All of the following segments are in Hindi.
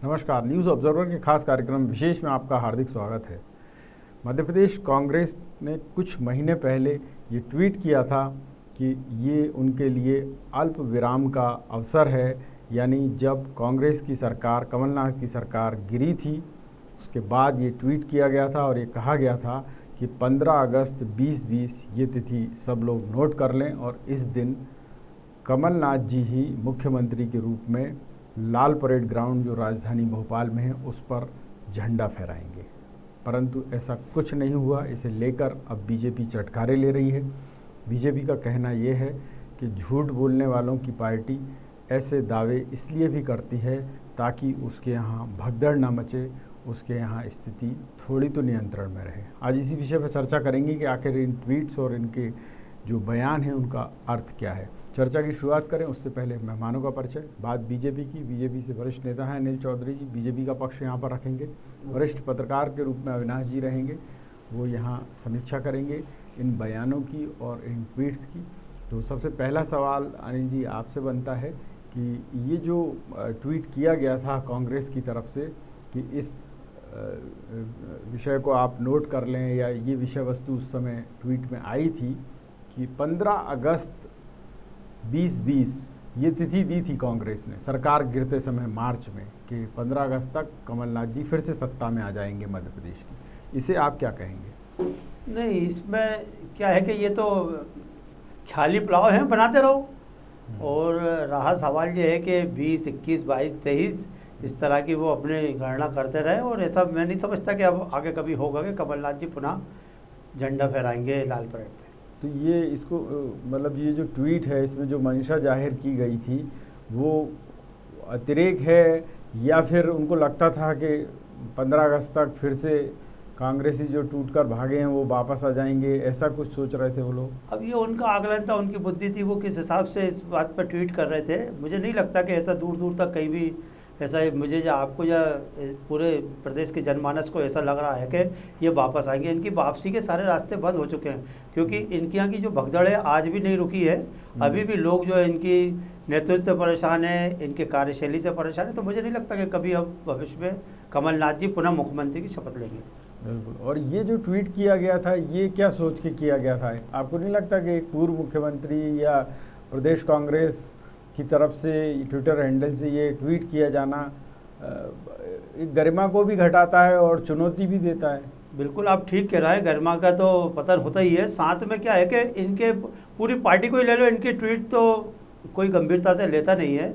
नमस्कार। न्यूज़ ऑब्जर्वर के खास कार्यक्रम विशेष में आपका हार्दिक स्वागत है। मध्य प्रदेश कांग्रेस ने कुछ महीने पहले ये ट्वीट किया था कि ये उनके लिए अल्प विराम का अवसर है, यानी जब कांग्रेस की सरकार, कमलनाथ की सरकार गिरी थी, उसके बाद ये ट्वीट किया गया था और ये कहा गया था कि 15 अगस्त 2020 ये तिथि सब लोग नोट कर लें और इस दिन कमलनाथ जी ही मुख्यमंत्री के रूप में लाल परेड ग्राउंड जो राजधानी भोपाल में है उस पर झंडा फहराएंगे। परंतु ऐसा कुछ नहीं हुआ। इसे लेकर अब बीजेपी चटखारे ले रही है। बीजेपी का कहना ये है कि झूठ बोलने वालों की पार्टी ऐसे दावे इसलिए भी करती है ताकि उसके यहाँ भगदड़ ना मचे, उसके यहाँ स्थिति थोड़ी तो नियंत्रण में रहे। आज इसी विषय पर चर्चा करेंगे कि आखिर इन ट्वीट्स और इनके जो बयान हैं उनका अर्थ क्या है। चर्चा की शुरुआत करें उससे पहले मेहमानों का परिचय। बात बीजेपी की। बीजेपी से वरिष्ठ नेता हैं अनिल चौधरी जी, बीजेपी का पक्ष यहाँ पर रखेंगे। वरिष्ठ पत्रकार के रूप में अविनाश जी रहेंगे, वो यहाँ समीक्षा करेंगे इन बयानों की और इन ट्वीट्स की। तो सबसे पहला सवाल अनिल जी आपसे बनता है कि ये जो ट्वीट किया गया था कांग्रेस की तरफ से कि इस विषय को आप नोट कर लें, या ये विषय वस्तु उस समय ट्वीट में आई थी कि 15 अगस्त 2020 ये तिथि दी थी कांग्रेस ने सरकार गिरते समय मार्च में कि 15 अगस्त तक कमलनाथ जी फिर से सत्ता में आ जाएंगे मध्य प्रदेश की। इसे आप क्या कहेंगे? नहीं, इसमें क्या है कि ये तो ख्याली पुलाव है, बनाते रहो। और रहा सवाल ये है कि 20, 21, 22, 23 इस तरह की वो अपने गणना करते रहे, और ऐसा मैं नहीं समझता कि अब आगे कभी होगा कि कमलनाथ जी पुनः झंडा फहराएंगे लाल परेड पे। तो ये इसको मतलब ये जो ट्वीट है इसमें जो मंशा जाहिर की गई थी वो अतिरेक है, या फिर उनको लगता था कि 15 अगस्त तक फिर से कांग्रेसी जो टूटकर भागे हैं वो वापस आ जाएंगे, ऐसा कुछ सोच रहे थे वो लोग? अब ये उनका आकलन था, उनकी बुद्धि थी, वो किस हिसाब से इस बात पर ट्वीट कर रहे थे। मुझे नहीं लगता कि ऐसा दूर दूर तक कहीं भी ऐसा मुझे या आपको या पूरे प्रदेश के जनमानस को ऐसा लग रहा है कि ये वापस आएंगे। इनकी वापसी के सारे रास्ते बंद हो चुके हैं, क्योंकि इनके यहाँ की जो भगदड़ है आज भी नहीं रुकी है। अभी भी लोग जो है इनकी नेतृत्व से परेशान है, इनके कार्यशैली से परेशान है। तो मुझे नहीं लगता कि कभी अब भविष्य में कमलनाथ जी पुनः मुख्यमंत्री की शपथ लेंगे। बिल्कुल। और ये जो ट्वीट किया गया था ये क्या सोच के किया गया था? आपको नहीं लगता कि एक पूर्व मुख्यमंत्री या प्रदेश कांग्रेस की तरफ से ट्विटर हैंडल से ये ट्वीट किया जाना एक गरिमा को भी घटाता है और चुनौती भी देता है? बिल्कुल, आप ठीक कह रहे हैं, गरिमा का तो पतन होता ही है। साथ में क्या है कि इनके पूरी पार्टी को ही ले लो, इनकी ट्वीट तो कोई गंभीरता से लेता नहीं है।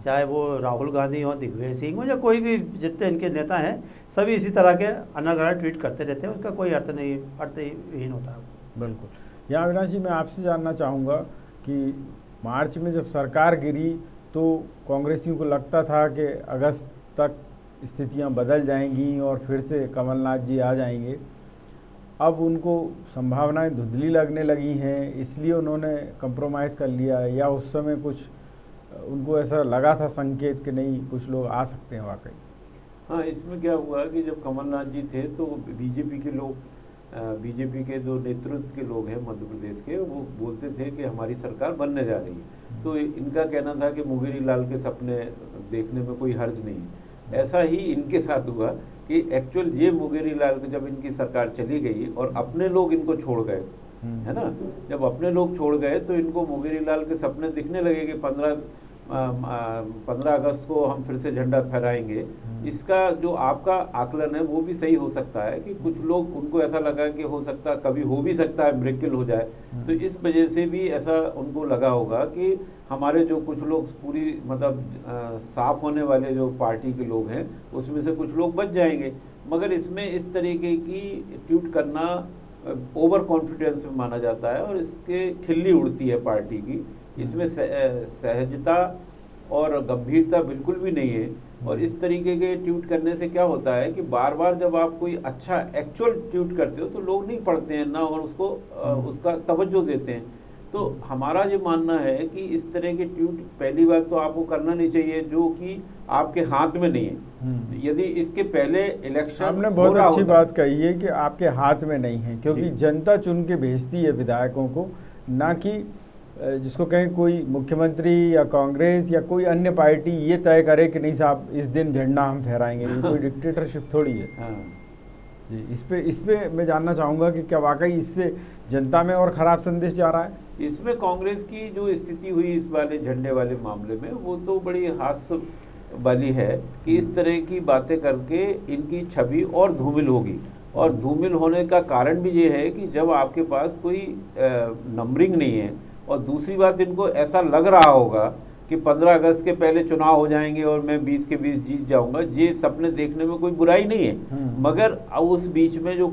चाहे वो राहुल गांधी हो, दिग्विजय सिंह हो, या कोई भी जितने इनके नेता हैं, सभी इसी तरह के अनगढ़ ट्वीट करते रहते हैं। उसका कोई अर्थहीन होता है। बिल्कुल। यहाँ अविनाश जी मैं आपसे जानना चाहूँगा कि मार्च में जब सरकार गिरी तो कांग्रेसियों को लगता था कि अगस्त तक स्थितियां बदल जाएंगी और फिर से कमलनाथ जी आ जाएंगे। अब उनको संभावनाएं धुंधली लगने लगी हैं, इसलिए उन्होंने कंप्रोमाइज़ कर लिया, या उस समय कुछ उनको ऐसा लगा था संकेत कि नहीं कुछ लोग आ सकते हैं वाकई? हाँ, इसमें क्या हुआ कि जब कमलनाथ जी थे तो बीजेपी के लोग, बीजेपी के जो नेतृत्व के लोग हैं मध्य प्रदेश के, वो बोलते थे कि हमारी सरकार बनने जा रही है। तो इनका कहना था कि मुंगेरी लाल के सपने देखने में कोई हर्ज नहीं है। ऐसा ही इनके साथ हुआ कि एक्चुअल ये मुंगेरी लाल को जब इनकी सरकार चली गई और अपने लोग इनको छोड़ गए, है ना, जब अपने लोग छोड़ गए तो इनको मुंगेरी लाल के सपने दिखने लगे कि 15 अगस्त को हम फिर से झंडा फहराएंगे। इसका जो आपका आकलन है वो भी सही हो सकता है कि कुछ लोग, उनको ऐसा लगा कि हो सकता, कभी हो भी सकता है मिरेकल हो जाए, तो इस वजह से भी ऐसा उनको लगा होगा कि हमारे जो कुछ लोग पूरी मतलब साफ होने वाले जो पार्टी के लोग हैं उसमें से कुछ लोग बच जाएंगे। मगर इसमें इस तरीके की ट्वीट करना ओवर कॉन्फिडेंस में माना जाता है और इसके खिल्ली उड़ती है पार्टी की। इसमें सहजता और गंभीरता बिल्कुल भी नहीं है। और इस तरीके के ट्वीट करने से क्या होता है कि बार बार जब आप कोई अच्छा एक्चुअल ट्वीट करते हो तो लोग नहीं पढ़ते हैं ना, और उसको उसका तवज्जो देते हैं। तो हमारा ये मानना है कि इस तरह के ट्वीट पहली बात तो आपको करना नहीं चाहिए जो कि आपके हाथ में नहीं है। यदि इसके पहले इलेक्शन, आपने बहुत अच्छी बात कही है कि आपके हाथ में नहीं है, क्योंकि जनता चुन के भेजती है विधायकों को, ना कि जिसको कहें कोई मुख्यमंत्री या कांग्रेस या कोई अन्य पार्टी ये तय करे कि नहीं साहब इस दिन झंडा हम फहराएंगे, ये कोई डिक्टेटरशिप थोड़ी है। हाँ। जी, इस पे मैं जानना चाहूँगा कि क्या वाकई इससे जनता में और ख़राब संदेश जा रहा है? इसमें कांग्रेस की जो स्थिति हुई इस वाले झंडे वाले मामले में, वो तो बड़ी हास्य वाली है कि इस तरह की बातें करके इनकी छवि और धूमिल होगी। और धूमिल होने का कारण भी ये है कि जब आपके पास कोई नंबरिंग नहीं है, और दूसरी बात इनको ऐसा लग रहा होगा कि 15 अगस्त के पहले चुनाव हो जाएंगे और मैं 20 के 20 जीत जाऊंगा, ये सपने देखने में कोई बुराई नहीं है। मगर उस बीच में जो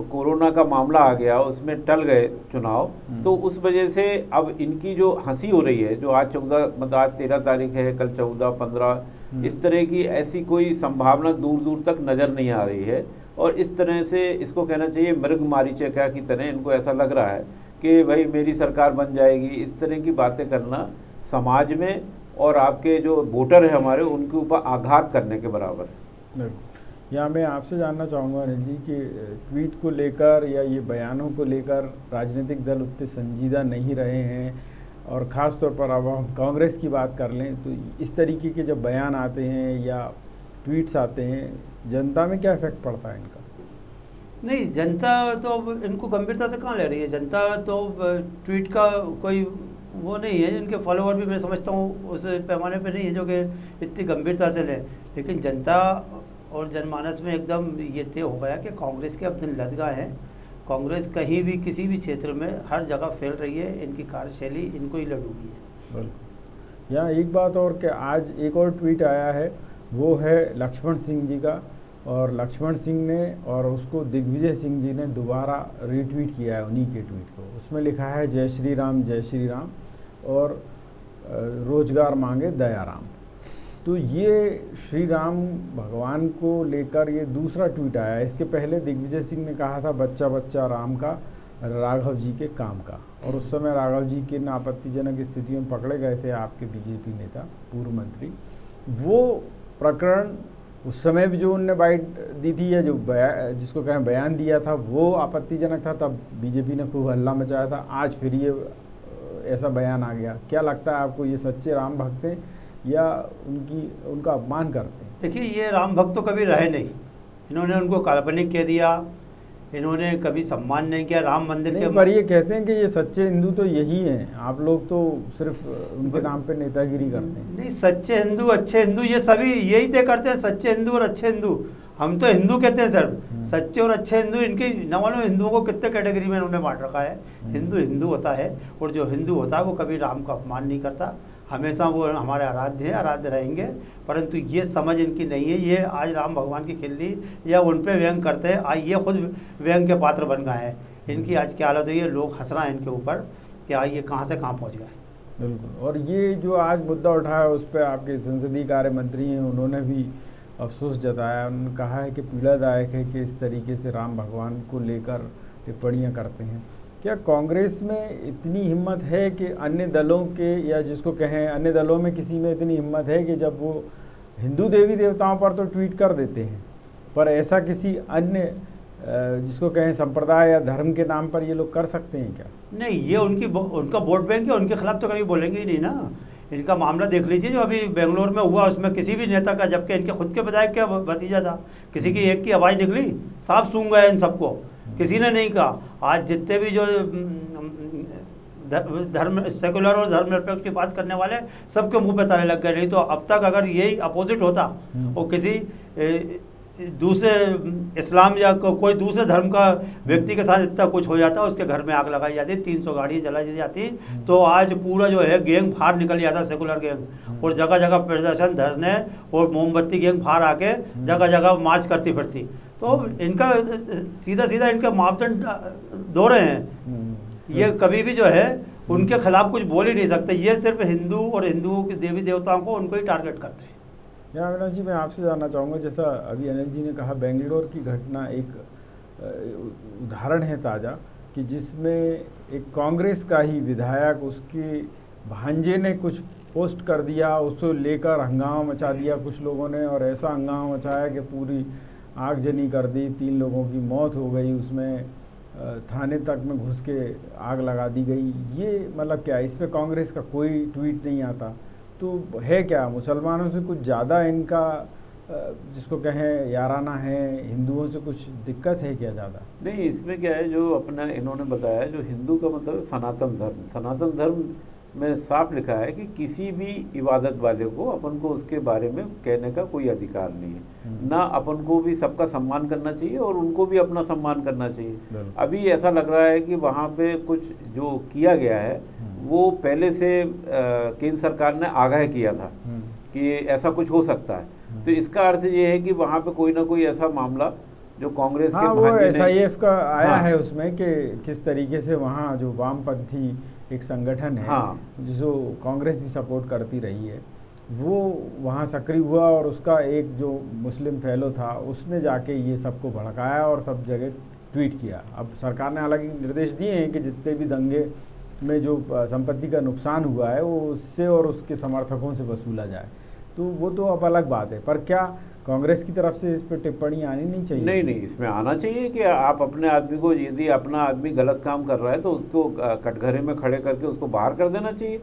कोरोना का मामला आ गया, उसमें टल गए चुनाव, तो उस वजह से अब इनकी जो हंसी हो रही है, जो आज 14 मतलब आज 13 तारीख है, कल 14, 15, इस तरह की ऐसी कोई संभावना दूर दूर तक नज़र नहीं आ रही है। और इस तरह से इसको कहना चाहिए मृग मारीचिका की तरह इनको ऐसा लग रहा है कि भाई मेरी सरकार बन जाएगी। इस तरह की बातें करना समाज में और आपके जो वोटर हैं हमारे, उनके ऊपर आघात करने के बराबर है। यहाँ मैं आपसे जानना चाहूँगा अनिल जी कि ट्वीट को लेकर या ये बयानों को लेकर राजनीतिक दल उतने संजीदा नहीं रहे हैं, और ख़ास तौर पर अब हम कांग्रेस की बात कर लें तो इस तरीके के जब बयान आते हैं या ट्वीट्स आते हैं, जनता में क्या इफेक्ट पड़ता है इनका? नहीं, जनता तो अब इनको गंभीरता से कहाँ ले रही है। जनता तो ट्वीट का कोई वो नहीं है, इनके फॉलोअर भी मैं समझता हूँ उस पैमाने पे नहीं है जो कि इतनी गंभीरता से लें। लेकिन जनता और जनमानस में एकदम ये तय हो गया कि कांग्रेस के अब दिन लद गए हैं। कांग्रेस कहीं भी किसी भी क्षेत्र में हर जगह फैल रही है, इनकी कार्यशैली इनको ही लड़ूगी है। बिल्कुल। यहाँ एक बात और कि आज एक और ट्वीट आया है, वो है लक्ष्मण सिंह जी का, और लक्ष्मण सिंह ने और उसको दिग्विजय सिंह जी ने दोबारा रीट्वीट किया है उन्हीं के ट्वीट को। उसमें लिखा है जय श्री राम और रोजगार मांगे दयाराम। तो ये श्री राम भगवान को लेकर ये दूसरा ट्वीट आया है। इसके पहले दिग्विजय सिंह ने कहा था बच्चा बच्चा राम का, राघव जी के काम का, और उस समय राघव जी किन आपत्तिजनक स्थितियों में पकड़े गए थे आपके बीजेपी नेता पूर्व मंत्री। वो प्रकरण उस समय भी जो उनने बाइट दी थी या जो जिसको कहें बयान दिया था वो आपत्तिजनक था, तब बीजेपी ने खूब हल्ला मचाया था। आज फिर ये ऐसा बयान आ गया। क्या लगता है आपको, ये सच्चे राम भक्त हैं या उनका अपमान करते हैं? देखिए, ये राम भक्त तो कभी रहे नहीं। इन्होंने उनको काल्पनिक कह दिया, इन्होंने कभी सम्मान नहीं किया राम मंदिर के। पर ये कहते हैं कि ये सच्चे हिंदू तो यही हैं, आप लोग तो सिर्फ उनके नाम पे नेतागिरी करते हैं। नहीं, सच्चे हिंदू अच्छे हिंदू ये सभी यही तय करते हैं, सच्चे हिंदू और अच्छे हिंदू। हम तो हिंदू कहते हैं सर, सच्चे और अच्छे हिंदू। इनके न मालूम हिंदुओं को कितने कैटेगरी में इन्होंने बांट रखा है। हिंदू हिंदू होता है, और जो हिंदू होता है वो कभी राम का अपमान नहीं करता, हमेशा वो हमारे आराध्य हैं, आराध्य रहेंगे। परंतु ये समझ इनकी नहीं है। ये आज राम भगवान की खिल्ली या उन पे व्यंग करते हैं, आज ये खुद व्यंग के पात्र बन गए हैं। इनकी आज की हालत हुई है, लोग हंस रहे हैं इनके ऊपर कि आज ये कहाँ से कहाँ पहुँच गए। बिल्कुल। और ये जो आज मुद्दा उठाया उस पर आपके संसदीय कार्य मंत्री हैं, उन्होंने भी अफसोस जताया। उन्होंने कहा है कि पीड़ादायक है कि इस तरीके से राम भगवान को लेकर टिप्पणियाँ करते हैं। क्या कांग्रेस में इतनी हिम्मत है कि अन्य दलों के, या जिसको कहें अन्य दलों में किसी में इतनी हिम्मत है कि जब वो हिंदू देवी देवताओं पर तो ट्वीट कर देते हैं, पर ऐसा किसी अन्य जिसको कहें संप्रदाय या धर्म के नाम पर ये लोग कर सकते हैं क्या? नहीं, ये उनका वोट बैंक है, उनके खिलाफ तो कभी बोलेंगे ही नहीं ना। इनका मामला देख लीजिए जो अभी बेंगलोर में हुआ, उसमें किसी भी नेता का, जबकि इनके खुद के विधायक का भतीजा था, किसी की एक की आवाज़ निकली, साफ सूंघ गया इन सबको, किसी ने नहीं कहा। आज जितने भी जो धर्म सेकुलर और धर्मनिरपेक्ष की बात करने वाले, सबके मुंह पे ताले लग गए। नहीं तो अब तक अगर यही अपोजिट होता और किसी दूसरे इस्लाम या कोई दूसरे धर्म का व्यक्ति के साथ इतना कुछ हो जाता, उसके घर में आग लगाई जाती, 300 गाड़ियाँ जलाई जाती, तो आज पूरा जो है गैंग बाहर निकल जाता, सेकुलर गैंग, और जगह जगह प्रदर्शन, धरने और मोमबत्ती गैंग बाहर आके जगह जगह मार्च करती फिरती। तो इनका सीधा सीधा इनका मापदंड दो रहे हैं। ये कभी भी जो है उनके खिलाफ कुछ बोल ही नहीं सकते। ये सिर्फ हिंदू और हिंदुओं के देवी देवताओं को उनको ही टारगेट करते हैं। या अविनाश जी, मैं आपसे जानना चाहूँगा, जैसा अभी अनिल जी ने कहा, बेंगलोर की घटना एक उदाहरण है ताज़ा कि जिसमें एक कांग्रेस का ही विधायक, उसके भांजे ने कुछ पोस्ट कर दिया, उसको लेकर हंगामा मचा दिया कुछ लोगों ने, और ऐसा हंगामा मचाया कि पूरी आगजनी कर दी, 3 लोगों की मौत हो गई उसमें, थाने तक में घुस के आग लगा दी गई, ये मतलब क्या, इस पे कांग्रेस का कोई ट्वीट नहीं आता, तो है क्या मुसलमानों से कुछ ज़्यादा इनका जिसको कहें याराना है, हिंदुओं से कुछ दिक्कत है क्या ज़्यादा? नहीं, इसमें क्या है, जो अपना इन्होंने बताया, जो हिंदू का मतलब सनातन धर्म, सनातन धर्म में साफ लिखा है कि किसी भी इबादत वाले को अपन को उसके बारे में कहने का कोई अधिकार नहीं है, ना अपन को भी सबका सम्मान करना चाहिए और उनको भी अपना सम्मान करना चाहिए। अभी ऐसा लग रहा है कि वहाँ पे कुछ जो किया गया है वो पहले से केंद्र सरकार ने आगाह किया था कि ऐसा कुछ हो सकता है, तो इसका अर्थ ये है कि वहाँ पे कोई ना कोई ऐसा मामला जो कांग्रेस के वो SIF का आया हाँ, है उसमें कि किस तरीके से वहाँ जो वामपंथी एक संगठन है, हाँ, जिसको कांग्रेस भी सपोर्ट करती रही है, वो वहाँ सक्रिय हुआ और उसका एक जो मुस्लिम फेलो था उसने जाके ये सबको भड़काया और सब जगह ट्वीट किया। अब सरकार ने हालांकि निर्देश दिए हैं कि जितने भी दंगे में जो संपत्ति का नुकसान हुआ है वो उससे और उसके समर्थकों से वसूला जाए, तो वो तो अब अलग बात है। पर क्या कांग्रेस की तरफ से इस पर टिप्पणी आनी नहीं चाहिए? नहीं नहीं, इसमें आना चाहिए कि आप अपने आदमी को, यदि अपना आदमी गलत काम कर रहा है तो उसको कटघरे में खड़े करके उसको बाहर कर देना चाहिए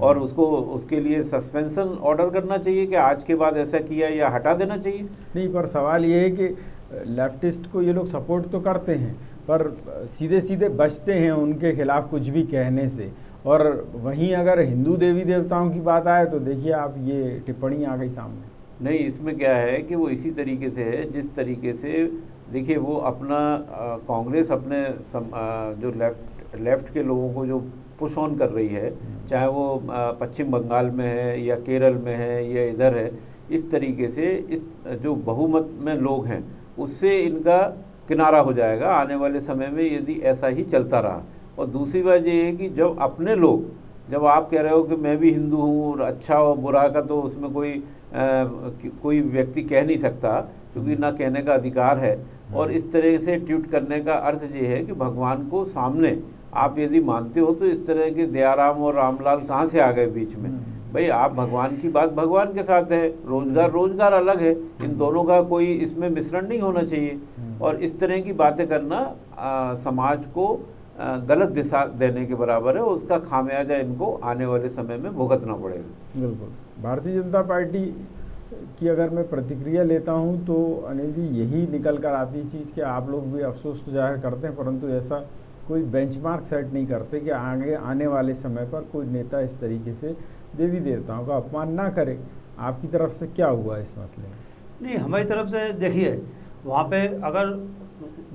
और उसको उसके लिए सस्पेंशन ऑर्डर करना चाहिए कि आज के बाद ऐसा किया या हटा देना चाहिए। नहीं, पर सवाल ये है कि लेफ्टिस्ट को ये लोग सपोर्ट तो करते हैं पर सीधे सीधे बचते हैं उनके खिलाफ कुछ भी कहने से, और वहीं अगर हिंदू देवी देवताओं की बात आए तो देखिए आप, ये टिप्पणी आ गई सामने। नहीं, इसमें क्या है कि वो इसी तरीके से है जिस तरीके से, देखिए वो अपना कांग्रेस अपने जो लेफ्ट के लोगों को जो पुश ऑन कर रही है, चाहे वो पश्चिम बंगाल में है या केरल में है या इधर है, इस तरीके से इस जो बहुमत में लोग हैं उससे इनका किनारा हो जाएगा आने वाले समय में यदि ऐसा ही चलता रहा। और दूसरी बात ये है कि जब अपने लोग, जब आप कह रहे हो कि मैं भी हिंदू हूँ और अच्छा और बुरा का तो उसमें कोई व्यक्ति कह नहीं सकता क्योंकि ना कहने का अधिकार है, और इस तरह से ट्वीट करने का अर्थ ये है कि भगवान को सामने आप यदि मानते हो तो इस तरह के दयाराम और रामलाल कहाँ से आ गए बीच में? भाई आप भगवान की बात भगवान के साथ है, रोजगार अलग है, इन दोनों का कोई इसमें मिश्रण नहीं होना चाहिए। और इस तरह की बातें करना समाज को गलत दिशा देने के बराबर है, उसका खामियाजा इनको आने वाले समय में भुगतना पड़ेगा। बिल्कुल। भारतीय जनता पार्टी की अगर मैं प्रतिक्रिया लेता हूं तो अनिल जी यही निकल कर आती चीज़ कि आप लोग भी अफसोस तो जाहिर करते हैं परंतु ऐसा कोई बेंचमार्क सेट नहीं करते कि आगे आने वाले समय पर कोई नेता इस तरीके से देवी देवताओं का अपमान ना करे। आपकी तरफ से क्या हुआ इस मसले में? नहीं, हमारी तरफ से देखिए, वहाँ पे अगर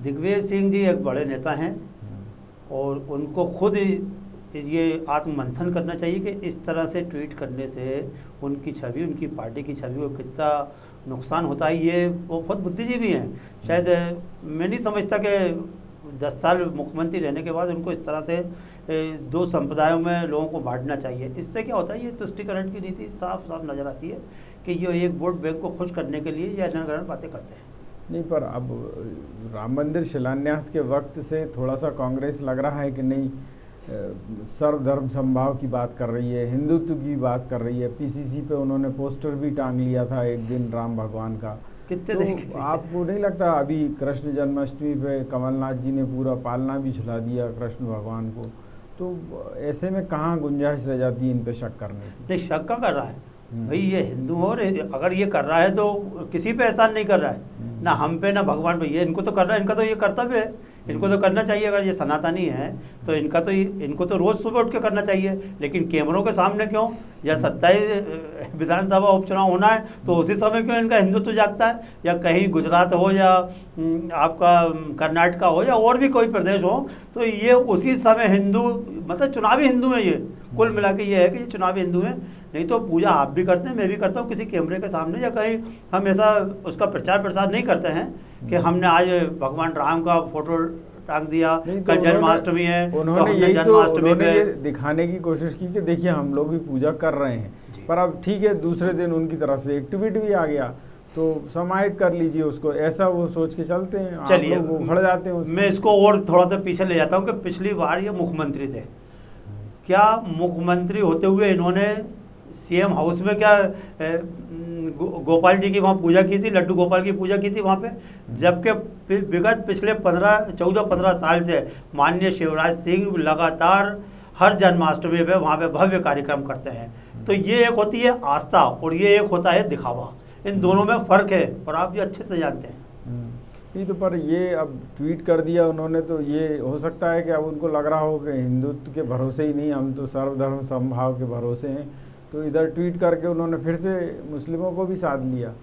दिग्विजय सिंह जी एक बड़े नेता हैं और उनको खुद ये आत्ममंथन करना चाहिए कि इस तरह से ट्वीट करने से उनकी छवि, उनकी पार्टी की छवि को कितना नुकसान होता है। ये वो बहुत बुद्धिजीवी हैं, शायद मैं नहीं समझता कि 10 साल मुख्यमंत्री रहने के बाद उनको इस तरह से दो संप्रदायों में लोगों को बांटना चाहिए। इससे क्या होता है, ये तुष्टिकरण की नीति साफ साफ नज़र आती है कि ये एक वोट बैंक को खुश करने के लिए ये अनगढ़ बातें करते हैं। नहीं, पर अब राम मंदिर शिलान्यास के वक्त से थोड़ा सा कांग्रेस लग रहा है कि नहीं, सर्वधर्म समभाव की बात कर रही है, हिंदुत्व की बात कर रही है। PCC पे उन्होंने पोस्टर भी टांग लिया था एक दिन राम भगवान का। कितने तो आपको नहीं लगता अभी कृष्ण जन्माष्टमी पे कमलनाथ जी ने पूरा पालना भी झुला दिया कृष्ण भगवान को, तो ऐसे में कहाँ गुंजाइश रह जाती है इन पे शक करने की? नहीं, शक का कर रहा है भाई, ये हिंदू हो, और अगर ये कर रहा है तो किसी पे एहसान नहीं कर रहा है, ना हम पे ना भगवान पे। ये इनको तो कर रहा है, इनका तो ये कर्तव्य है, इनको तो करना चाहिए। अगर ये सनातनी है तो इनको तो रोज़ सुबह उठ के करना चाहिए, लेकिन कैमरों के सामने क्यों? या 27 विधानसभा उपचुनाव होना है तो उसी समय क्यों इनका हिंदुत्व जागता है? या कहीं गुजरात हो या आपका कर्नाटका हो या और भी कोई प्रदेश हो, तो ये उसी समय हिंदू, मतलब चुनावी हिंदू है। ये कुल मिला के ये है कि ये चुनावी हिंदू हैं। नहीं तो पूजा आप भी करते हैं, मैं भी करता हूँ, किसी कैमरे के सामने या कहीं हम ऐसा उसका प्रचार प्रसार नहीं करते हैं कि हमने आज भगवान राम का फोटो टांग दिया, कल जन्माष्टमी है तो हमने जन्माष्टमी पे दिखाने की कोशिश की कि देखिए हम लोग भी पूजा कर रहे हैं। पर अब ठीक है, दूसरे दिन उनकी तरफ से एक ट्वीट भी आ गया तो समाहित कर लीजिए उसको, ऐसा वो सोच के चलते हैं। चलिए, आप लोग उखड़ जाते हैं। मैं इसको और थोड़ा सा पीछे ले जाता हूँ कि पिछली बार ये मुख्यमंत्री थे, क्या मुख्यमंत्री होते हुए इन्होंने CM हाउस में क्या गोपाल जी की वहाँ पूजा की थी, लड्डू गोपाल की पूजा की थी वहाँ पे। जबकि विगत पिछले 14-15 साल से माननीय शिवराज सिंह लगातार हर जन्माष्टमी पे वहाँ पे भव्य कार्यक्रम करते हैं। तो ये एक होती है आस्था और ये एक होता है दिखावा, इन दोनों में फ़र्क है और आप ये अच्छे से जानते हैं। नहीं तो पर ये अब ट्वीट कर दिया उन्होंने, तो ये हो सकता है कि अब उनको लग रहा हो कि हिंदुत्व के भरोसे ही नहीं, हम तो सर्वधर्म समभाव के भरोसे हैं, तो इधर ट्वीट करके उन्होंने फिर से मुस्लिमों को भी साध लिया।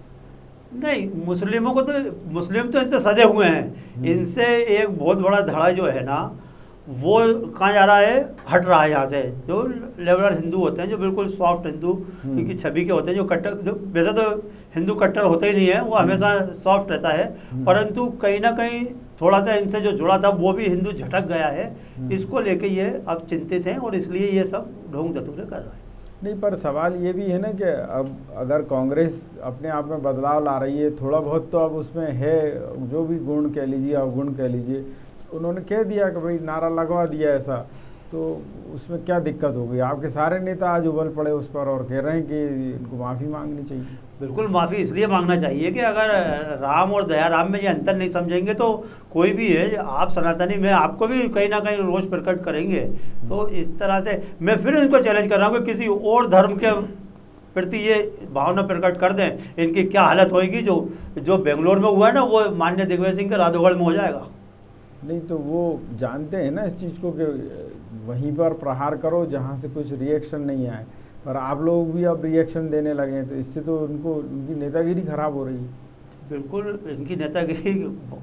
नहीं, मुस्लिमों को तो, मुस्लिम तो इनसे सजे हुए हैं, इनसे एक बहुत बड़ा धड़ा जो है ना वो कहाँ जा रहा है, हट रहा है यहाँ से। जो लिबरल हिंदू होते हैं, जो बिल्कुल सॉफ्ट हिंदू की छवि के होते हैं, जो कट्टर, जो वैसे तो हिंदू कट्टर होते ही नहीं है, वो हमेशा सॉफ्ट रहता है, परंतु कहीं ना कहीं थोड़ा सा इनसे जो जुड़ा था वो भी हिंदू झटक गया है। इसको लेके ये अब चिंतित हैं और इसलिए ये सब ढोंग धतूरे कर रहा है। नहीं, पर सवाल ये भी है ना कि अब अगर कांग्रेस अपने आप में बदलाव ला रही है, थोड़ा बहुत तो अब उसमें है, जो भी गुण कह लीजिए, अवगुण कह लीजिए, उन्होंने कह दिया कि भाई नारा लगवा दिया ऐसा, तो उसमें क्या दिक्कत हो गई? आपके सारे नेता आज उबल पड़े उस पर और कह रहे हैं कि इनको माफ़ी मांगनी चाहिए। बिल्कुल माफ़ी इसलिए मांगना चाहिए कि अगर राम और दयाराम में ये अंतर नहीं समझेंगे तो कोई भी है, आप सनातनी में आपको भी कहीं ना कहीं रोष प्रकट करेंगे। तो इस तरह से मैं फिर इनको चैलेंज कर रहा हूँ कि किसी और धर्म के प्रति ये भावना प्रकट कर दें, इनकी क्या हालत होगी। जो बेंगलोर में हुआ है ना, वो माननीय दिग्विजय सिंह के राधोगढ़ में हो जाएगा। नहीं तो वो जानते हैं ना इस चीज़ को कि वहीं पर प्रहार करो जहाँ से कुछ रिएक्शन नहीं आए, पर आप लोग भी अब रिएक्शन देने लगे हैं, तो इससे तो उनकी नेतागिरी खराब हो रही है। बिल्कुल इनकी नेतागिरी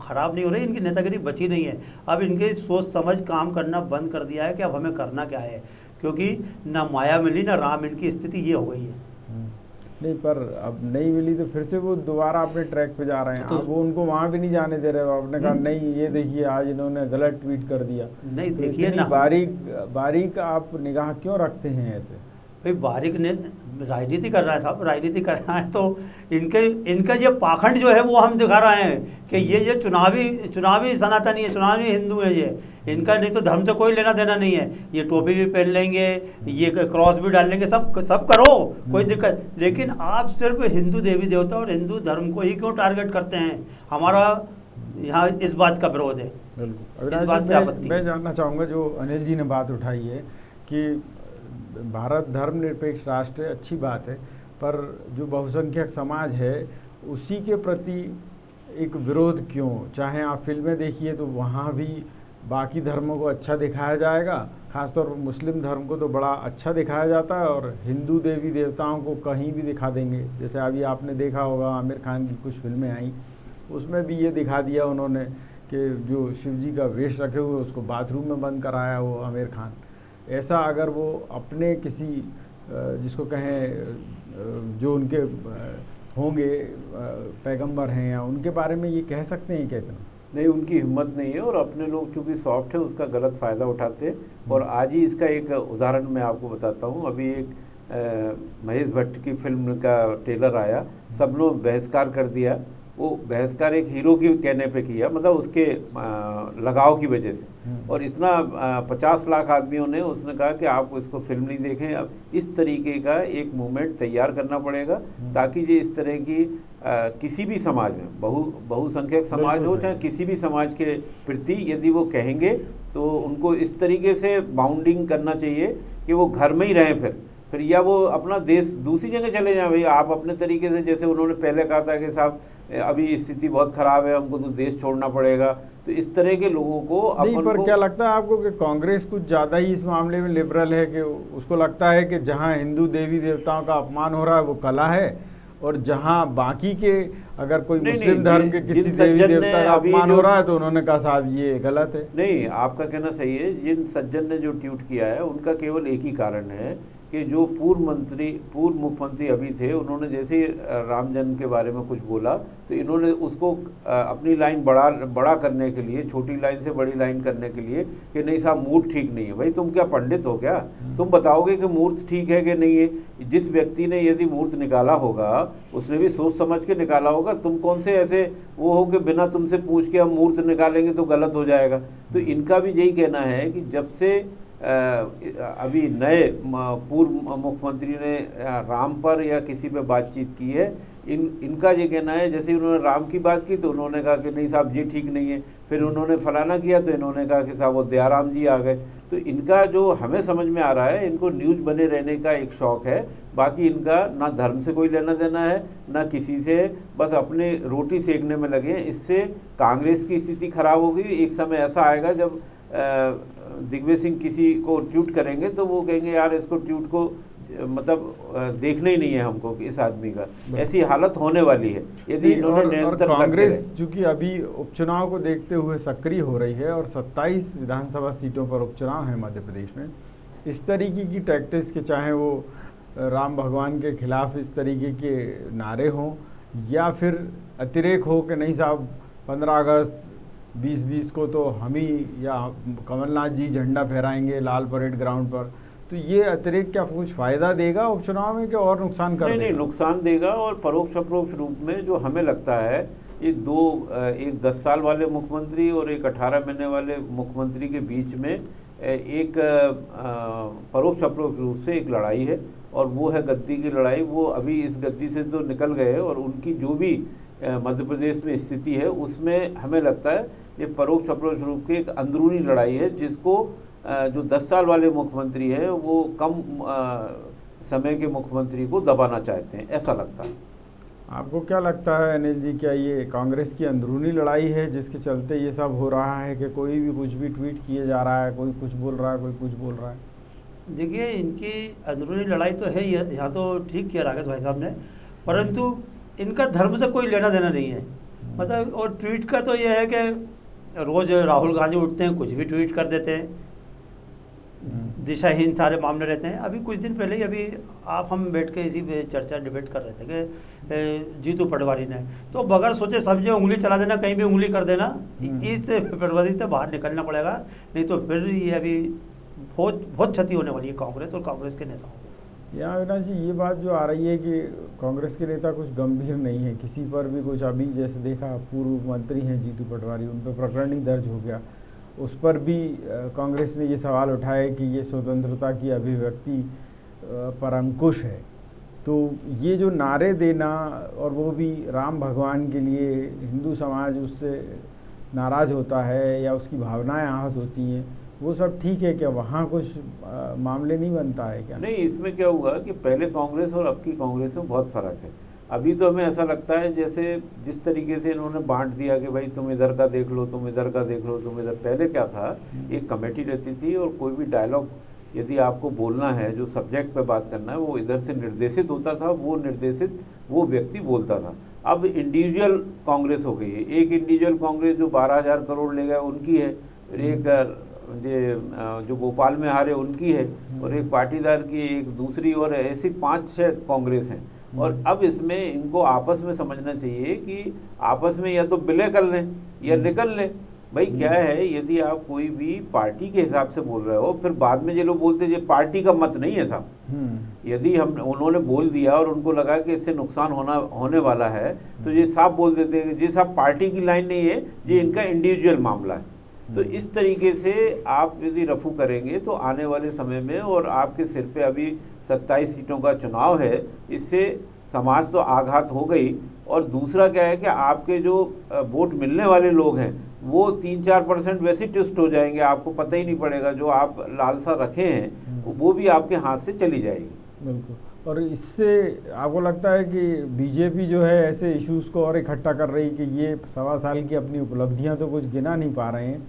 खराब नहीं हो रही, इनकी नेतागिरी बची नहीं है। अब इनके सोच समझ काम करना बंद कर दिया है कि अब हमें करना क्या है, क्योंकि ना माया मिली ना राम, इनकी स्थिति ये हो गई है। नहीं, पर अब नहीं मिली तो फिर से वो दोबारा अपने ट्रैक पे जा रहे हैं। तो वो उनको वहाँ भी नहीं जाने दे रहे हो। आपने कहा नहीं, ये देखिए आज इन्होंने गलत ट्वीट कर दिया। नहीं तो देखिए ना, बारीक आप निगाह क्यों रखते हैं ऐसे? भाई बारीक ने राजनीति कर रहा है साहब, राजनीति कर रहा है तो इनका ये पाखंड जो है वो हम दिखा रहे हैं कि ये चुनावी सनातनी है, चुनावी हिंदू है। ये इनका नहीं तो धर्म से कोई लेना देना नहीं है। ये टोपी भी पहन लेंगे, ये क्रॉस भी डाल लेंगे, सब करो, कोई दिक्कत। लेकिन आप सिर्फ हिंदू देवी देवता और हिंदू धर्म को ही क्यों टारगेट करते हैं? हमारा यहाँ इस बात का विरोध है। बिल्कुल, इस बात से आपत्ति। मैं जानना चाहूँगा, जो अनिल जी ने बात उठाई है कि भारत धर्मनिरपेक्ष राष्ट्र है, अच्छी बात है, पर जो बहुसंख्यक समाज है उसी के प्रति एक विरोध क्यों? चाहे आप फिल्में देखिए तो वहाँ भी बाकी धर्मों को अच्छा दिखाया जाएगा, खासतौर पर मुस्लिम धर्म को तो बड़ा अच्छा दिखाया जाता है, और हिंदू देवी देवताओं को कहीं भी दिखा देंगे। जैसे अभी आपने देखा होगा आमिर खान की कुछ फिल्में आई, उसमें भी ये दिखा दिया उन्होंने कि जो शिव जी का वेश रखे हुए उसको बाथरूम में बंद कराया वो आमिर खान। ऐसा अगर वो अपने किसी जिसको कहें जो उनके होंगे पैगंबर हैं या उनके बारे में ये कह सकते हैं क्या? इतना नहीं, उनकी हिम्मत नहीं है, और अपने लोग चूँकि सॉफ्ट है उसका गलत फ़ायदा उठाते हैं। और आज ही इसका एक उदाहरण मैं आपको बताता हूँ। अभी एक महेश भट्ट की फिल्म का ट्रेलर आया, सब लोग बहिष्कार कर दिया। वो बहिष्कार एक हीरो के कहने पे किया, मतलब उसके लगाव की वजह से, और इतना 50 लाख आदमियों ने उसने कहा कि आप इसको फिल्म नहीं देखें। अब इस तरीके का एक मूवमेंट तैयार करना पड़ेगा ताकि ये इस तरह की किसी भी समाज में, बहुसंख्यक समाज हो चाहे किसी भी समाज के प्रति यदि वो कहेंगे तो उनको इस तरीके से बाउंडिंग करना चाहिए कि वो घर में ही रहें, फिर या वो अपना देश दूसरी जगह चले जाएं। भाई आप अपने तरीके से, जैसे उन्होंने पहले कहा था कि साहब अभी स्थिति बहुत ख़राब है, हमको तो देश छोड़ना पड़ेगा, तो इस तरह के लोगों को नहीं। पर क्या लगता है आपको कि कांग्रेस कुछ ज़्यादा ही इस मामले में लिबरल है कि उसको लगता है कि जहां हिंदू देवी देवताओं का अपमान हो रहा है वो कला है, और जहां बाकी के अगर कोई मुस्लिम धर्म के किसी देवी देवता का अपमान हो रहा है तो उन्होंने कहा साहब ये गलत है? नहीं, आपका कहना सही है। जिन सज्जन ने जो ट्वीट किया है उनका केवल एक ही कारण है कि जो पूर्व मुख्यमंत्री अभी थे, उन्होंने जैसे ही राम जन्म के बारे में कुछ बोला तो इन्होंने उसको अपनी लाइन बड़ा करने के लिए, छोटी लाइन से बड़ी लाइन करने के लिए कि नहीं साहब मूर्त ठीक नहीं है। भाई तुम क्या पंडित हो क्या? तुम बताओगे कि मूर्त ठीक है कि नहीं है? जिस व्यक्ति ने यदि मूर्त निकाला होगा उसने भी सोच समझ के निकाला होगा। तुम कौन से ऐसे वो हो कि बिना तुमसे पूछ के हम मूर्त निकालेंगे तो गलत हो जाएगा। तो इनका भी यही कहना है कि जब से अभी नए पूर्व मुख्यमंत्री ने राम पर या किसी पे बातचीत की है, इनका ये कहना है, जैसे उन्होंने राम की बात की तो उन्होंने कहा कि नहीं साहब ये ठीक नहीं है, फिर उन्होंने फलाना किया तो इन्होंने कहा कि साहब वो दयाराम जी आ गए। तो इनका जो हमें समझ में आ रहा है, इनको न्यूज़ बने रहने का एक शौक़ है, बाकी इनका ना धर्म से कोई लेना देना है ना किसी से, बस अपने रोटी सेकने में लगे हैं। इससे कांग्रेस की स्थिति खराब होगी। एक समय ऐसा आएगा जब दिग्विजय सिंह किसी को ट्वीट करेंगे तो वो कहेंगे यार इसको ट्वीट को मतलब देखना ही नहीं है हमको कि इस आदमी का, ऐसी हालत होने वाली है यदि इन्होंने निरंतर। कांग्रेस चूंकि अभी उपचुनाव को देखते हुए सक्रिय हो रही है और 27 विधानसभा सीटों पर उपचुनाव है मध्य प्रदेश में, इस तरीके की टैक्टिक्स के, चाहे वो राम भगवान के खिलाफ इस तरीके के नारे हों या फिर अतिरेक हो कि नहीं साहब 15 अगस्त 2020 को तो हम ही या कमलनाथ जी झंडा फहराएंगे लाल परेड ग्राउंड पर, तो ये अतिरेक क्या कुछ फायदा देगा उपचुनाव में कि और नुकसान कर देगा? नहीं, नुकसान देगा। और परोक्ष अप्रोक्ष रूप में जो हमें लगता है ये एक 10 साल वाले मुख्यमंत्री और एक 18 महीने वाले मुख्यमंत्री के बीच में एक परोक्ष अप्रोक्ष रूप से एक लड़ाई है, और वो है गद्दी की लड़ाई। वो अभी इस गद्दी से तो निकल गए और उनकी जो भी मध्य प्रदेश में स्थिति है उसमें हमें लगता है ये परोक्ष अप्रोक्ष रूप की एक अंदरूनी लड़ाई है, जिसको जो 10 साल वाले मुख्यमंत्री है वो कम समय के मुख्यमंत्री को दबाना चाहते हैं, ऐसा लगता है। आपको क्या लगता है अनिल जी, क्या ये कांग्रेस की अंदरूनी लड़ाई है जिसके चलते ये सब हो रहा है कि कोई भी कुछ भी ट्वीट किए जा रहा है, कोई कुछ बोल रहा है, कोई कुछ बोल रहा है? देखिए, इनकी अंदरूनी लड़ाई तो है, यहाँ तो ठीक किया राकेश भाई साहब ने, परंतु इनका धर्म से कोई लेना देना नहीं है। मतलब और ट्वीट का तो ये है कि रोज़ राहुल गांधी उठते हैं कुछ भी ट्वीट कर देते हैं, दिशाहीन सारे मामले रहते हैं। अभी कुछ दिन पहले ही अभी हम बैठ के इसी पे चर्चा डिबेट कर रहे थे कि जीतू पटवारी ने तो बगैर सोचे समझे उंगली चला देना, कहीं भी उंगली कर देना, इस पटवारी से बाहर निकलना पड़ेगा, नहीं तो फिर ये अभी बहुत क्षति होने वाली है कांग्रेस और कांग्रेस के नेताओं को। यहाँ अविनाश जी, ये बात जो आ रही है कि कांग्रेस के नेता कुछ गंभीर नहीं है, किसी पर भी कुछ, अभी जैसे देखा पूर्व मंत्री हैं जीतू पटवारी, उन पर प्रकरण ही दर्ज हो गया, उस पर भी कांग्रेस ने ये सवाल उठाया कि ये स्वतंत्रता की अभिव्यक्ति पर अंकुश है। तो ये जो नारे देना और वो भी राम भगवान के लिए, हिंदू समाज उससे नाराज़ होता है या उसकी भावनाएं आहत होती हैं, वो सब ठीक है क्या? वहाँ कुछ मामले नहीं बनता है क्या? नहीं, इसमें क्या हुआ कि पहले कांग्रेस और अब की कांग्रेस में बहुत फ़र्क है। अभी तो हमें ऐसा लगता है जैसे जिस तरीके से इन्होंने बांट दिया कि भाई तुम इधर का देख लो, तुम इधर का देख लो, तुम इधर। पहले क्या था, एक कमेटी रहती थी और कोई भी डायलॉग यदि आपको बोलना है, जो सब्जेक्ट पे बात करना है, वो इधर से निर्देशित होता था, वो व्यक्ति बोलता था। अब इंडिविजुअल कांग्रेस हो गई है। एक इंडिविजुअल कांग्रेस जो 12,000 करोड़ ले गए उनकी है, एक जो भोपाल में हारे उनकी है, और एक पाटीदार की, एक दूसरी, और ऐसी 5-6 कांग्रेस हैं। और अब इसमें इनको आपस में समझना चाहिए कि आपस में या तो विलय कर लें या निकल लें। भाई क्या है, यदि आप कोई भी पार्टी के हिसाब से बोल रहे हो, फिर बाद में जो लोग बोलते हैं ये पार्टी का मत नहीं है साहब। यदि उन्होंने बोल दिया और उनको लगा कि इससे नुकसान होने वाला है, तो ये साफ बोल देते हैं कि ये साहब पार्टी की लाइन नहीं है, ये इनका इंडिविजुअल मामला है। तो इस तरीके से आप यदि रफू करेंगे तो आने वाले समय में, और आपके सिर पे अभी 27 सीटों का चुनाव है, इससे समाज तो आघात हो गई। और दूसरा क्या है कि आपके जो वोट मिलने वाले लोग हैं वो 3-4% वैसे ट्विस्ट हो जाएंगे, आपको पता ही नहीं पड़ेगा। जो आप लालसा रखे हैं वो भी आपके हाथ से चली जाएगी। बिल्कुल। और इससे आपको लगता है कि बीजेपी जो है ऐसे इश्यूज़ को और इकट्ठा कर रही कि ये 1.25 साल की अपनी उपलब्धियां तो कुछ गिना नहीं पा रहे हैं,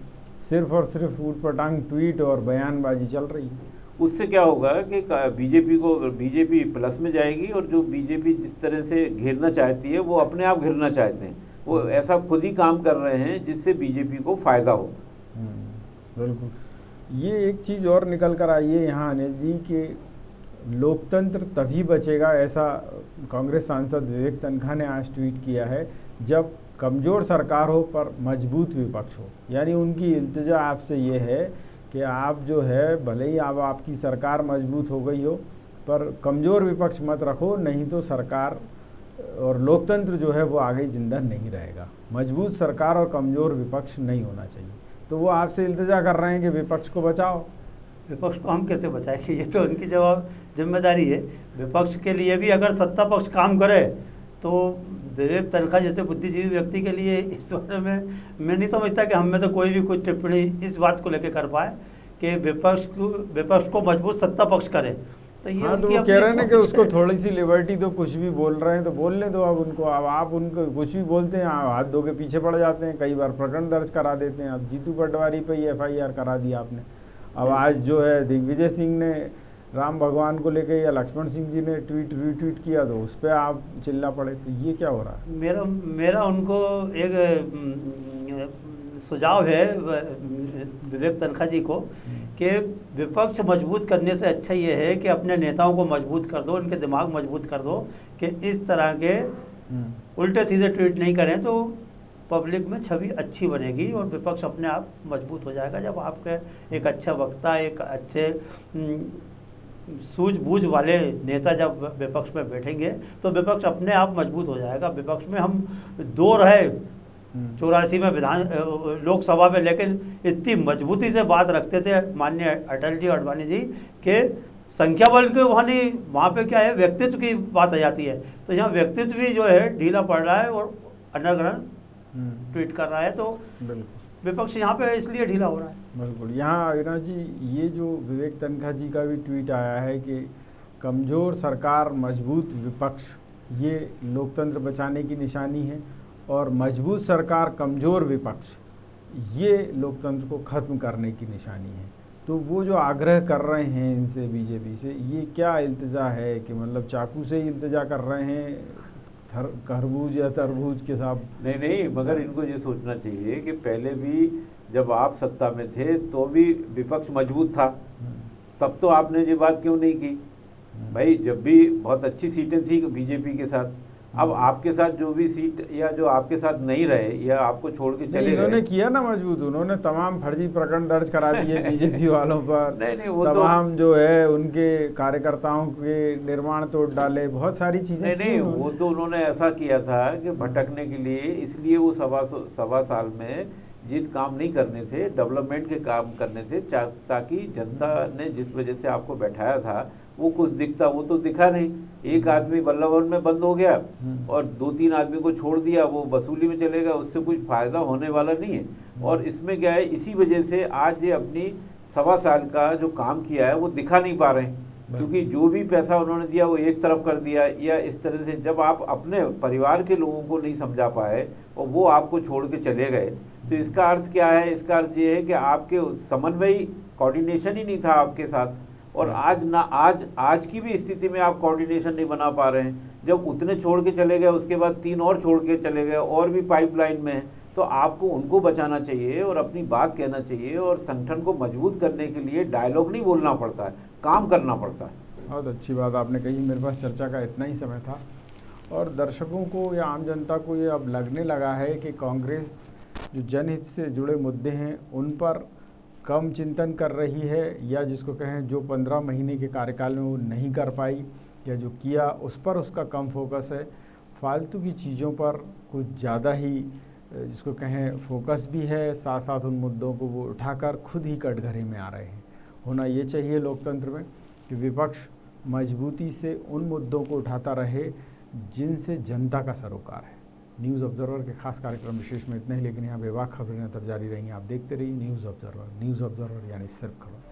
सिर्फ और सिर्फ ऊट पटांग ट्वीट और बयानबाजी चल रही है? उससे क्या होगा कि बीजेपी प्लस में जाएगी, और जो बीजेपी जिस तरह से घेरना चाहती है वो अपने आप घेरना चाहते हैं, वो ऐसा खुद ही काम कर रहे हैं जिससे बीजेपी को फ़ायदा हो। बिल्कुल। ये एक चीज़ और निकल कर आई है यहाँ अनिल जी कि लोकतंत्र तभी बचेगा, ऐसा कांग्रेस सांसद विवेक तनखा ने आज ट्वीट किया है, जब कमज़ोर सरकार हो पर मजबूत विपक्ष हो। यानी उनकी इल्तिजा आपसे ये है कि आप जो है, भले ही अब आपकी सरकार मजबूत हो गई हो, पर कमज़ोर विपक्ष मत रखो, नहीं तो सरकार और लोकतंत्र जो है वो आगे जिंदा नहीं रहेगा। मजबूत सरकार और कमज़ोर विपक्ष नहीं होना चाहिए। तो वो आपसे इल्तिजा कर रहे हैं कि विपक्ष को बचाओ। विपक्ष को हम कैसे बचाएंगे, ये तो उनकी जिम्मेदारी है। विपक्ष के लिए भी अगर सत्ता पक्ष काम करे तो विवेक तनखा जैसे बुद्धिजीवी व्यक्ति के लिए इस बारे में मैं नहीं समझता कि हम में से कोई भी कुछ टिप्पणी इस बात को लेकर कर पाए कि विपक्ष को मजबूत सत्ता पक्ष करे। तो ये हाँ, तो उनकी वो अपनी कह रहे हैं ना कि सोच उसको है। थोड़ी सी लिबर्टी, तो कुछ भी बोल रहे हैं तो बोलने दो अब उनको। अब आप उनको कुछ भी बोलते हैं, हाथ धो के पीछे पड़ जाते हैं, कई बार प्रकरण दर्ज करा देते हैं। अब जीतू पटवारी पे ही FIR करा दिया आपने। अब आज जो है दिग्विजय सिंह ने राम भगवान को लेके या लक्ष्मण सिंह जी ने रीट्वीट किया तो उस पर आप चिल्ला पड़े। तो ये क्या हो रहा है? मेरा उनको एक सुझाव है विवेक तनखा जी को कि विपक्ष मजबूत करने से अच्छा ये है कि अपने नेताओं को मजबूत कर दो, उनके दिमाग मजबूत कर दो कि इस तरह के उल्टे सीधे ट्वीट नहीं करें, तो पब्लिक में छवि अच्छी बनेगी और विपक्ष अपने आप मजबूत हो जाएगा। जब आपके एक अच्छा वक्ता, एक अच्छे सूझबूझ वाले नेता जब विपक्ष में बैठेंगे तो विपक्ष अपने आप मजबूत हो जाएगा। विपक्ष में हम दो रहे 84 में लोकसभा में, लेकिन इतनी मजबूती से बात रखते थे माननीय अटल जी और अडवाणी जी के संख्या बल के वहाँ पे क्या है, व्यक्तित्व की बात आ जाती है। तो यहाँ व्यक्तित्व भी जो है ढीला पड़ रहा है और अनर्गल ट्वीट कर रहा है, तो विपक्ष यहाँ पे इसलिए ढीला हो रहा है। बिल्कुल। यहाँ अविनाश जी, ये जो विवेक तनखा जी का भी ट्वीट आया है कि कमज़ोर सरकार मजबूत विपक्ष, ये लोकतंत्र बचाने की निशानी है, और मजबूत सरकार कमज़ोर विपक्ष, ये लोकतंत्र को ख़त्म करने की निशानी है। तो वो जो आग्रह कर रहे हैं इनसे, बीजेपी से, ये क्या इल्तिजा है कि मतलब चाकू से ही इल्तिजा कर रहे हैं खरबूज या तरबूज के साथ? नहीं, मगर इनको ये सोचना चाहिए कि पहले भी जब आप सत्ता में थे तो भी विपक्ष मजबूत था, तब तो आपने ये बात क्यों नहीं की भाई? जब भी बहुत अच्छी सीटें थी बीजेपी के साथ, अब आपके साथ जो भी सीट या जो आपके साथ नहीं रहे या आपको छोड़ के चले गए, उन्होंने किया ना मजबूत, उन्होंने तमाम फर्जी प्रकरण दर्ज करा दिए बीजेपी वालों पर। नहीं, वो तमाम जो है उनके कार्यकर्ताओं के निर्माण तोड़ डाले, बहुत सारी चीजें। नहीं, वो तो उन्होंने ऐसा किया था कि भटकने के लिए, इसलिए वो सवा साल में जिस काम नहीं करने थे, डेवलपमेंट के काम करने थे, ताकि जनता ने जिस वजह से आपको बैठाया था वो कुछ दिखता, वो तो दिखा नहीं। एक आदमी बल्लभ भवन में बंद हो गया और 2-3 आदमी को छोड़ दिया, वो वसूली में चलेगा, उससे कुछ फायदा होने वाला नहीं है। और इसमें क्या है, इसी वजह से आज ये अपनी सवा साल का जो काम किया है वो दिखा नहीं पा रहे हैं, क्योंकि जो भी पैसा उन्होंने दिया वो एक तरफ कर दिया, या इस तरह से जब आप अपने परिवार के लोगों को नहीं समझा पाए और वो आपको छोड़ के चले गए, तो इसका अर्थ क्या है? इसका अर्थ ये है कि आपके समन्वयी कोऑर्डिनेशन ही नहीं था आपके साथ। और आज की भी स्थिति में आप कोऑर्डिनेशन नहीं बना पा रहे हैं। जब उतने छोड़ के चले गए, उसके बाद 3 और छोड़ के चले गए, और भी पाइपलाइन में है, तो आपको उनको बचाना चाहिए और अपनी बात कहना चाहिए, और संगठन को मजबूत करने के लिए डायलॉग नहीं बोलना पड़ता है, काम करना पड़ता है। बहुत अच्छी बात आपने कही। मेरे पास चर्चा का इतना ही समय था, और दर्शकों को या आम जनता को ये अब लगने लगा है कि कांग्रेस जो जनहित से जुड़े मुद्दे हैं उन पर कम चिंतन कर रही है, या जिसको कहें जो 15 महीने के कार्यकाल में वो नहीं कर पाई या जो किया उस पर उसका कम फोकस है। फालतू की चीज़ों पर कुछ ज़्यादा ही जिसको कहें फोकस भी है, साथ साथ उन मुद्दों को वो उठाकर खुद ही कटघरे में आ रहे हैं। होना ये चाहिए लोकतंत्र में कि विपक्ष मजबूती से उन मुद्दों को उठाता रहे जिनसे जनता का सरोकार है। न्यूज़ ऑब्जर्वर के खास कार्यक्रम विशेष में इतना ही, लेकिन यहाँ बेबाक खबरें तब जारी रहेंगी। आप देखते रहिए न्यूज़ ऑब्जर्वर यानी सिर्फ खबर।